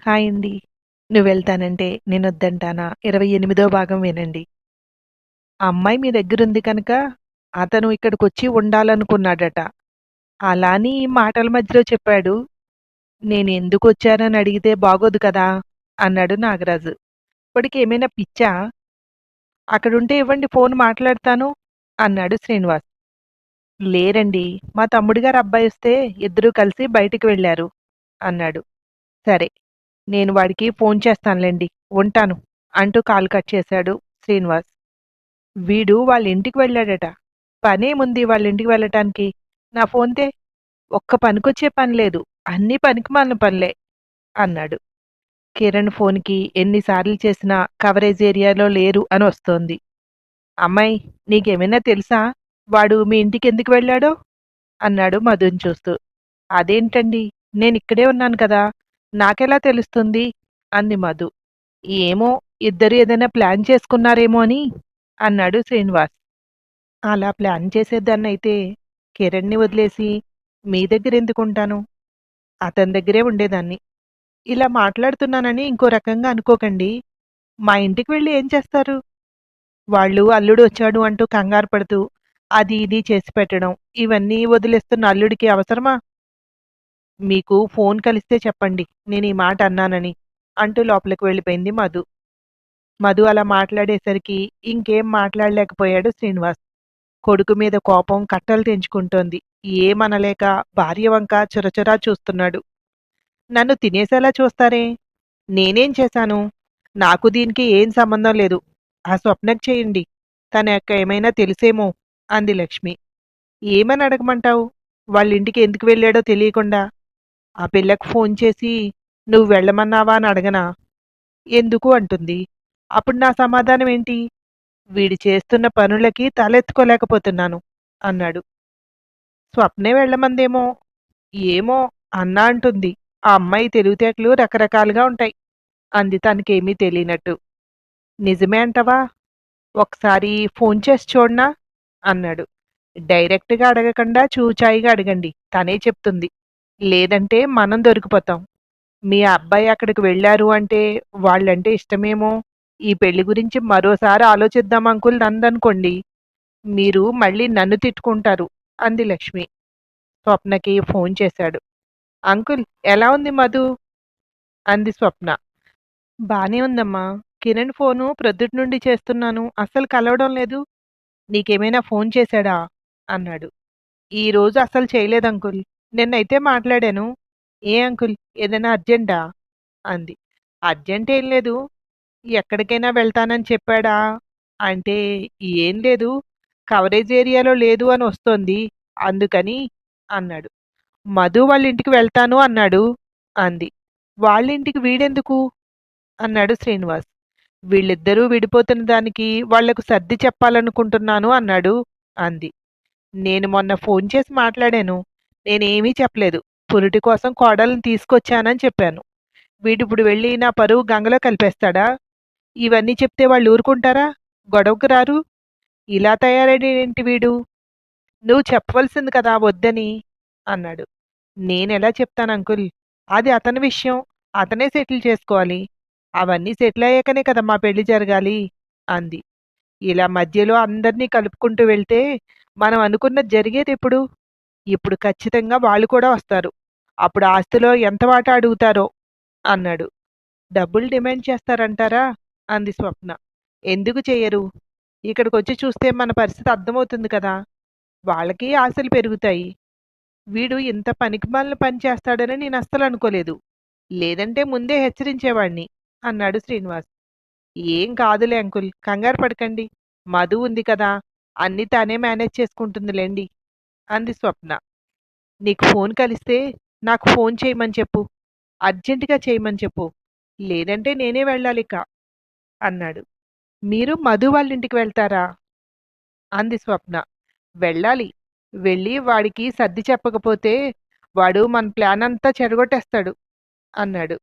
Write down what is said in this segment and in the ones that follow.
Hi అండి. నువ్వెళ్తానంటే నేనొద్దంటానా 28వ భాగం వినండి. ఆ అమ్మాయి మీ దగ్గరుంది కనుక అతను ఇక్కడికొచ్చి ఉండాలనుకున్నాడట. అలా అని మాటల మధ్యలో చెప్పాడు. నేనెందుకొచ్చానని అడిగితే బాగోదు కదా! అన్నాడు నాగరాజు. "వాడికేమైనా పిచ్చా? అక్కడుంటే ఇవ్వండి ఫోన్ మాట్లాడతాను" అన్నాడు శ్రీనివాస్. "లేరండి. మా తమ్ముడు గారి అబ్బాయొస్తే ఇద్దరూ కలిసి బయటికి వెళ్లారు" అన్నాడు. "సరే. నేను వాడికి ఫోన్ చేస్తానులెండి. ఉంటాను" అంటూ కాల్ కట్ చేశాడు శ్రీనివాస్. వీడు వాళ్ళింటికి వెళ్ళాడట. పనేముంది వాళ్ళింటికి వెళ్ళటానికి? నా ఫోన్‌తే. ఒక్క పనికొచ్చే పని లేదు. అన్నీ పనికిమాలిన పనులే అన్నాడు. కిరణ్ ఫోన్‌కి ఎన్ని సార్లు చేసినా కవరేజ్ ఏరియాలో లేరు అనొస్తోంది. అమ్మాయి నీకేమైనా తెలుసా? వాడు మీ ఇంటికెందుకు వెళ్ళాడో? అన్నాడు మధుని చూస్తూ. అదేంటండి? నేనిక్కడే ఉన్నాను కదా! నాకెలా తెలుస్తుంది? అంది మధు. ఏమో ఇద్దరు ఏదైనా ప్లాన్ చేసుకున్నారేమో అని అన్నాడు శ్రీనివాస్. అలా ప్లాన్ చేసేదాన్నయితే కిరణ్‌ని వదిలేసి మీ దగ్గరెందుకుంటాను? అతని దగ్గరే ఉండేదాన్ని. ఇలా మాట్లాడుతున్నానని ఇంకో రకంగా అనుకోకండి. మా ఇంటికి వెళ్లి ఏం చేస్తారు? వాళ్ళు అల్లుడు వచ్చాడు అంటూ కంగారు పడుతూ అది ఇది చేసి పెట్టడం, ఇవన్నీ వదిలేస్తున్న అల్లుడికి అవసరమా? మీకు ఫోన్ కలిస్తే చెప్పండి నేనీ మాట అన్నానని అంటూ లోపలికి వెళ్ళిపోయింది మధు. మధు అలా మాట్లాడేసరికి ఇంకేం మాట్లాడలేకపోయాడు శ్రీనివాస్. కొడుకు మీద కోపం కట్టలు తెంచుకుంటోంది. ఏమనలేక భార్య వంక చురచురా చూస్తున్నాడు. నన్ను తినేసేలా చూస్తారే? నేనేం చేశాను? నాకు దీనికి ఏం సంబంధం లేదు. ఆ స్వప్నకి చేయండి. తన యొక్క ఏమైనా తెలిసేమో అంది లక్ష్మి. ఏమని అడగమంటావు? వాళ్ళింటికి ఎందుకు వెళ్ళాడో తెలియకుండా. ఆ పిల్లకు ఫోన్ చేసి నువ్వు వెళ్ళమన్నావా అని అడగనా? ఎందుకు అంటుంది. అప్పుడు నా సమాధానం ఏంటి? వీడు చేస్తున్న పనులకి తలెత్తుకోలేకపోతున్నాను అన్నాడు. స్వప్నే వెళ్ళమందేమో! ఏమో అన్నా అంటుంది. ఆ అమ్మాయి తెలివితేటలు రకరకాలుగా ఉంటాయి అంది తనకేమీ తెలియనట్టు. నిజమే అంటవా? ఒకసారి ఫోన్ చేసి చూడనా? అన్నాడు. డైరెక్ట్‌గా అడగకుండా చూచాయిగా అడగండి. తనే చెప్తుంది. లేదంటే మనం దొరికిపోతాం. మీ అబ్బాయి అక్కడికి వెళ్లారు అంటే వాళ్ళంటే ఇష్టమేమో! ఈ పెళ్లి గురించి మరోసారి ఆలోచిద్దాం అంకుల్ అందనుకోండి. మీరు మళ్ళీ నన్ను తిట్టుకుంటారు అంది లక్ష్మి. స్వప్నకి ఫోన్ చేశాడు. అంకుల్ ఎలా ఉంది మధు? అంది స్వప్న. బానే ఉందమ్మా. కిరణ్ ఫోను ప్రొద్దుటి నుండి చేస్తున్నాను. అస్సలు కలవడం లేదు. నీకేమైనా ఫోన్ చేశాడా? అన్నాడు. ఈరోజు అస్సలు చేయలేదంకుల్. నిన్నైతే మాట్లాడాను. ఏ అంకుల్ ఏదైనా అర్జెంటా? అంది. అర్జెంటేం లేదు. ఎక్కడికైనా వెళ్తానని చెప్పాడా? అంటే ఏం లేదు. కవరేజ్ ఏరియాలో లేదు అని వస్తోంది. అందుకని అన్నాడు. మధు వాళ్ళింటికి వెళ్తాను అన్నాడు అంది. వాళ్ళింటికి వీడెందుకు? అన్నాడు శ్రీనివాస్. వీళ్ళిద్దరూ విడిపోతున్న దానికి వాళ్లకు సర్ది చెప్పాలనుకుంటున్నాను అన్నాడు అంది. నేను మొన్న ఫోన్ చేసి మాట్లాడాను. నేనేమీ చెప్పలేదు. పురిటి కోసం కోడల్ని తీసుకొచ్చానని చెప్పాను. వీడిప్పుడు వెళ్ళి నా పరువు గంగలో కలిపేస్తాడా? ఇవన్నీ చెప్తే వాళ్ళు ఊరుకుంటారా? గొడవకు రారు? ఇలా తయారయ్యాడేంటి వీడు? నువ్వు చెప్పవలసింది కదా వద్దని అన్నాడు. నేనెలా చెప్తాను అంకుల్? అది అతని విషయం. అతనే సెటిల్ చేసుకోవాలి. అవన్నీ సెటిల్ అయ్యాకనే కదా మా పెళ్లి జరగాలి అంది. ఇలా మధ్యలో అందరినీ కలుపుకుంటూ వెళ్తే మనం అనుకున్నది జరిగేదెప్పుడు? ఇప్పుడు ఖచ్చితంగా వాళ్ళు కూడా వస్తారు. అప్పుడు ఆస్తిలో ఎంత వాటా అడుగుతారో అన్నాడు. డబ్బులు డిమాండ్ చేస్తారంటారా? అంది స్వప్న. ఎందుకు చెయ్యరు? ఇక్కడికొచ్చి చూస్తే మన పరిస్థితి అర్థమవుతుంది కదా! వాళ్ళకి ఆశలు పెరుగుతాయి. వీడు ఇంత పనికిమాలిన పని చేస్తాడని నేనస్సలు అనుకోలేదు. లేదంటే ముందే హెచ్చరించేవాణ్ణి అన్నాడు శ్రీనివాస్. ఏం కాదులే అంకుల్ కంగారు పడకండి. మధు ఉంది కదా! అన్నీ తానే మేనేజ్ చేసుకుంటుందిలెండి అంది స్వప్న. నీకు ఫోన్ కలిస్తే నాకు ఫోన్ చేయమని చెప్పు. అర్జెంటుగా చేయమని చెప్పు. లేదంటే నేనే వెళ్ళాలిక అన్నాడు. మీరు మధు వాళ్ళింటికి వెళ్తారా? అంది స్వప్న. వెళ్ళాలి. వెళ్ళి వాడికి సర్ది చెప్పకపోతే వాడు మన ప్లానంతా చెడగొట్టేస్తాడు అన్నాడు.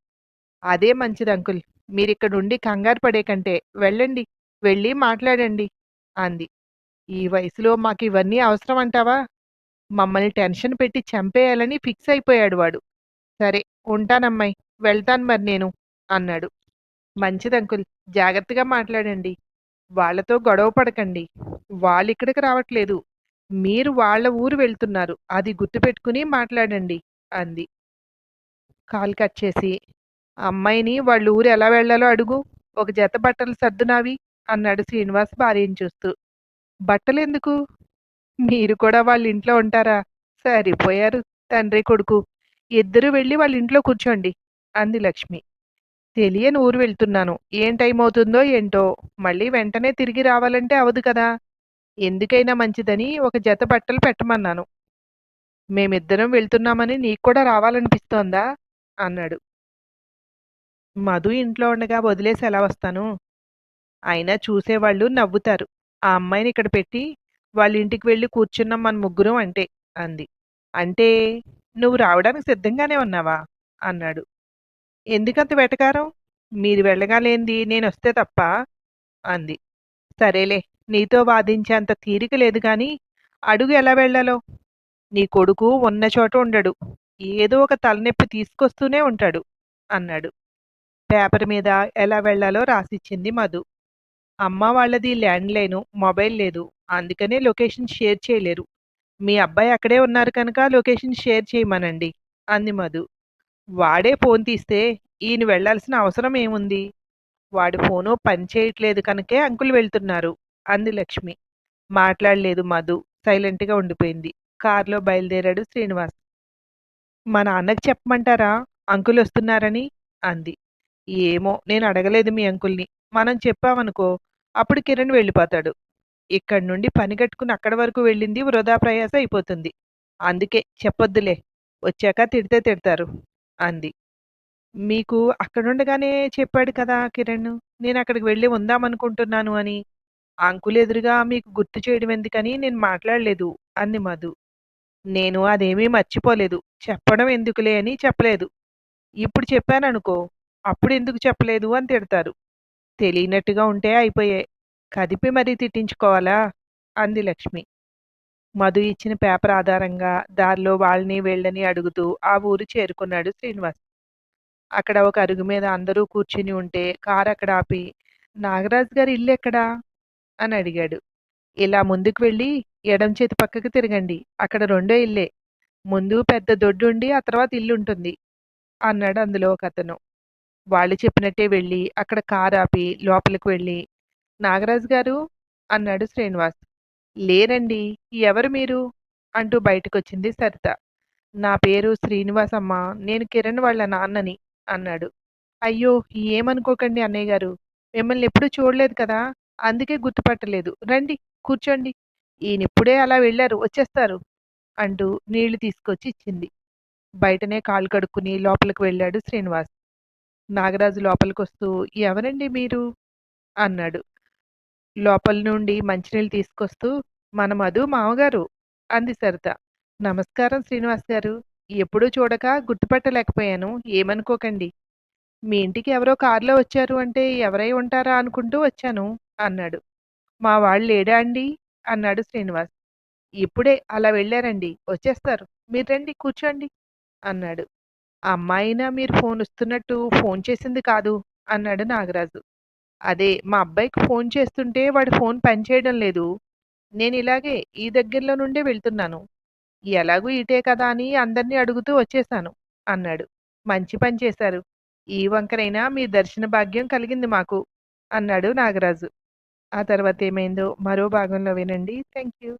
అదే మంచిది అంకుల్. మీరిక్కడుండి కంగారు పడే కంటే వెళ్ళండి. వెళ్ళి మాట్లాడండి అంది. ఈ వయసులో మాకివన్నీ అవసరమంటావా? మమ్మల్ని టెన్షన్ పెట్టి చంపేయాలని ఫిక్స్ అయిపోయాడు వాడు. సరే ఉంటానమ్మాయి. వెళ్తాను మరి నేను అన్నాడు. మంచిది అంకుల్. జాగ్రత్తగా మాట్లాడండి. వాళ్ళతో గొడవ పడకండి. వాళ్ళిక్కడికి రావట్లేదు. మీరు వాళ్ళ ఊరు వెళ్తున్నారు. అది గుర్తుపెట్టుకుని మాట్లాడండి అంది. కాల్ కట్ చేసి, అమ్మాయిని వాళ్ళ ఊరు ఎలా వెళ్ళాలో అడుగు. ఒక జత బట్టలు సర్దు నావి అన్నాడు శ్రీనివాస్ భార్యని చూస్తూ. బట్టలెందుకు? మీరు కూడా వాళ్ళ ఇంట్లో ఉంటారా? సరిపోయారు తండ్రి కొడుకు. ఇద్దరూ వెళ్ళి వాళ్ళ ఇంట్లో కూర్చోండి అంది లక్ష్మి. తెలియని ఊరు వెళ్తున్నాను. ఏం టైం అవుతుందో ఏంటో. మళ్ళీ వెంటనే తిరిగి రావాలంటే అవదు కదా! ఎందుకైనా మంచిదని ఒక జత బట్టలు పెట్టమన్నాను. మేమిద్దరం వెళ్తున్నామని నీకు కూడా రావాలనిపిస్తోందా? అన్నాడు. మధు ఇంట్లో ఉండగా వదిలేసి ఎలా వస్తాను? అయినా చూసేవాళ్ళు నవ్వుతారు. ఆ అమ్మాయిని ఇక్కడ పెట్టి వాళ్ళ ఇంటికి వెళ్ళి కూర్చున్నాం మన ముగ్గురం అంటే అంది. అంటే నువ్వు రావడానికి సిద్ధంగానే ఉన్నావా? అన్నాడు. ఎందుకంత వెటకారం? మీరు వెళ్ళగాలేంది నేనొస్తే తప్ప అంది. సరేలే, నీతో వాదించేంత తీరిక లేదు గాని అడుగు ఎలా వెళ్ళాలో. నీ కొడుకు ఉన్న చోట ఉండడు. ఏదో ఒక తలనొప్పి తీసుకొస్తూనే ఉంటాడు అన్నాడు. పేపర్ మీద ఎలా వెళ్ళాలో రాసిచ్చింది మధు. అమ్మ వాళ్ళది ల్యాండ్‌లైను, మొబైల్ లేదు. అందుకనే లొకేషన్ షేర్ చేయలేరు. మీ అబ్బాయి అక్కడే ఉన్నారు కనుక లొకేషన్ షేర్ చేయమనండి అంది మధు. వాడే ఫోన్ తీస్తే ఈయన వెళ్ళాల్సిన అవసరం ఏముంది? వాడి ఫోను పనిచేయట్లేదు కనుకే అంకుల్ వెళ్తున్నారు అంది లక్ష్మి. మాట్లాడలేదు మధు. సైలెంట్‌గా ఉండిపోయింది. కారులో బయలుదేరాడు శ్రీనివాస్. మా నాన్నకి చెప్పమంటారా అంకుల్ వస్తున్నారని అంది. ఏమో నేను అడగలేదు మీ అంకుల్ని. మనం చెప్పామనుకో అప్పుడు కిరణ్ వెళ్ళిపోతాడు. ఇక్కడి నుండి పని కట్టుకుని అక్కడి వరకు వెళ్ళింది వృధా ప్రయాస అయిపోతుంది. అందుకే చెప్పొద్దులే. వచ్చాక తిడితే తిడతారు అంది. మీకు అక్కడుండగానే చెప్పాడు కదా కిరణ్. నేను అక్కడికి వెళ్ళి ఉందామనుకుంటున్నాను అని. ఆ అంకుల్ ఎదురుగా మీకు గుర్తు చేయడం ఎందుకని నేను మాట్లాడలేదు అంది మధు. నేను అదేమీ మర్చిపోలేదు. చెప్పడం ఎందుకులే అని చెప్పలేదు. ఇప్పుడు చెప్పాననుకో అప్పుడెందుకు చెప్పలేదు అని తిడతారు. తెలియనట్టుగా ఉంటే అయిపోయాయి. కదిపి మరీ తిట్టించుకోవాలా? అంది లక్ష్మి. మధు ఇచ్చిన పేపర్ ఆధారంగా దారిలో వాళ్ళని వీళ్ళని అడుగుతూ ఆ ఊరు చేరుకున్నాడు శ్రీనివాస్. అక్కడ ఒక అరుగు మీద అందరూ కూర్చుని ఉంటే కారు అక్కడ ఆపి, నాగరాజు గారి ఇల్లెక్కడా? అని అడిగాడు. ఇలా ముందుకు వెళ్ళి ఎడం చేతి పక్కకి తిరగండి. అక్కడ రెండో ఇల్లే. ముందు పెద్ద దొడ్డుండి ఆ తర్వాత ఇల్లుంటుంది అన్నాడు అందులో ఒకతను. వాళ్ళు చెప్పినట్టే వెళ్ళి అక్కడ కారు ఆపి లోపలికి వెళ్ళి, నాగరాజు గారు అన్నాడు శ్రీనివాస్. లేరండి. ఎవరు మీరు? అంటూ బయటకొచ్చింది సరిత. నా పేరు శ్రీనివాసమ్మ. నేను కిరణ్ వాళ్ళ నాన్నని అన్నాడు. అయ్యో! ఏమనుకోకండి అన్నయ్య గారు. మిమ్మల్ని ఎప్పుడూ చూడలేదు కదా! అందుకే గుర్తుపట్టలేదు. రండి కూర్చోండి. ఈయనిప్పుడే అలా వెళ్లారు. వచ్చేస్తారు అంటూ నీళ్లు తీసుకొచ్చి ఇచ్చింది. బయటనే కాళ్ళు కడుక్కుని లోపలికి వెళ్ళాడు శ్రీనివాస్. నాగరాజు లోపలికొస్తూ ఎవరండి మీరు? అన్నాడు. లోపల నుండి మంచినీళ్ళు తీసుకొస్తూ మన మధు మామగారు అంది సరిత. నమస్కారం శ్రీనివాస్ గారు. ఎప్పుడూ చూడక గుర్తుపట్టలేకపోయాను. ఏమనుకోకండి. మీ ఇంటికి ఎవరో కారులో వచ్చారు అంటే ఎవరై ఉంటారా అనుకుంటూ వచ్చాను అన్నాడు. మా వాళ్ళు లేడా అండి? అన్నాడు శ్రీనివాస్. ఇప్పుడే అలా వెళ్ళారండి. వచ్చేస్తారు. మీరు రండి కూర్చోండి అన్నాడు. అమ్మాయినా మీరు ఫోన్ వస్తున్నట్టు ఫోన్ చేసింది కాదు అన్నాడు నాగరాజు. అదే మా అబ్బాయికి ఫోన్ చేస్తుంటే వాడి ఫోన్ పనిచేయడం లేదు. నేను ఇలాగే ఈ దగ్గరలో నుండే వెళ్తున్నాను. ఎలాగూ ఇటే కదా అని అందరినీ అడుగుతూ వచ్చేశాను అన్నాడు. మంచి పని చేశారు. ఈ వంకరైనా మీ దర్శన భాగ్యం కలిగింది మాకు అన్నాడు నాగరాజు. ఆ తర్వాత ఏమైందో మరో భాగంలో వినండి. Thank you.